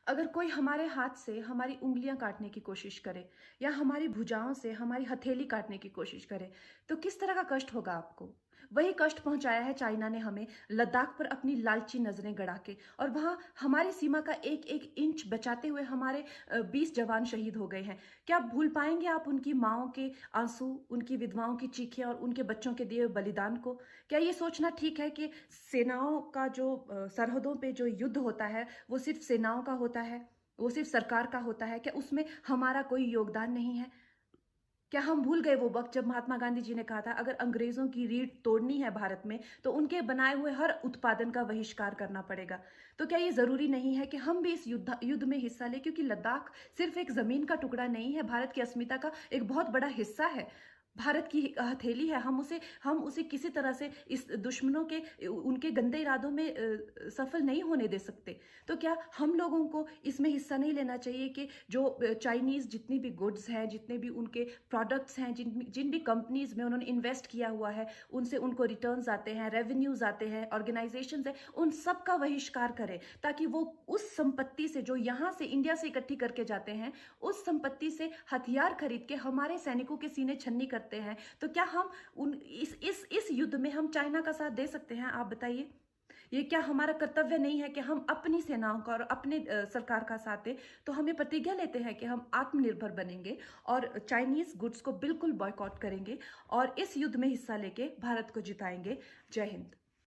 अगर कोई हमारे हाथ से हमारी उँगलियाँ काटने की कोशिश करे या हमारी भुजाओं से हमारी हथेली काटने की कोशिश करे, तो किस तरह का कष्ट होगा आपको? वही कष्ट पहुँचाया है चाइना ने हमें लद्दाख पर अपनी लालची नज़रें गड़ा के, और वहाँ हमारी सीमा का एक-एक इंच बचाते हुए हमारे 20 जवान शहीद हो गए हैं। क्या भूल पाएँगे आप उनकी माँओं के आँसू, उनकी विधवाओं की चीखें और उनके बच्चों के दिए हुए बलिदान को? क्या ये सोचना ठीक है कि सेनाओं का जो सरहदों पे जो युद्ध होता है, वो सिर्फ सेनाओं का होता है, वो सिर्फ सरकार का होता है? क्या उसमें हमारा कोई योगदान नहीं है? क्या हम भूल गए वो वक़्त जब महात्मा गांधी जी ने कहा था, अगर अंग्रेज़ों की रीढ़ तोड़नी है भारत में, तो उनके बनाए हुए हर उत्पादन का बहिष्कार करना पड़ेगा। तो क्या ये ज़रूरी नहीं है कि हम भी इस युद्ध में हिस्सा लें? क्योंकि लद्दाख सिर्फ एक ज़मीन का टुकड़ा नहीं है, भारत की अस्मिता का एक बहुत बड़ा हिस्सा है। भारत की हथेली है, हम उसे किसी तरह से इस दुश्मनों के उनके गंदे इरादों में सफल नहीं होने दे सकते। तो क्या हम लोगों को इसमें हिस्सा नहीं लेना चाहिए कि जो चाइनीज़ जितनी भी गुड्स हैं, जितने भी उनके प्रोडक्ट्स हैं, जिन जिन भी कंपनीज़ में उन्होंने इन्वेस्ट किया हुआ है, उनसे उनको रिटर्न्स आते हैं, रेवेन्यूज़ आते हैं, ऑर्गेनाइजेशंस हैं, उन सब का बहिष्कार करें, ताकि वो उस संपत्ति से जो यहाँ से इंडिया से इकट्ठी करके जाते हैं, उस संपत्ति से हथियार खरीद के हमारे सैनिकों के सीने छन्नी करते हैं। तो क्या हम उन इस युद्ध में हम चाइना का साथ दे सकते हैं? आप बताइए। ये क्या हमारा कर्तव्य नहीं है कि हम अपनी सेनाओं का और अपने सरकार का साथ दें? तो हम ये प्रतिज्ञा लेते हैं कि हम आत्मनिर्भर बनेंगे और चाइनीज गुड्स को बिल्कुल बॉयकॉट करेंगे और इस युद्ध में हिस्सा लेके भारत को जिताएंगे। जय हिंद।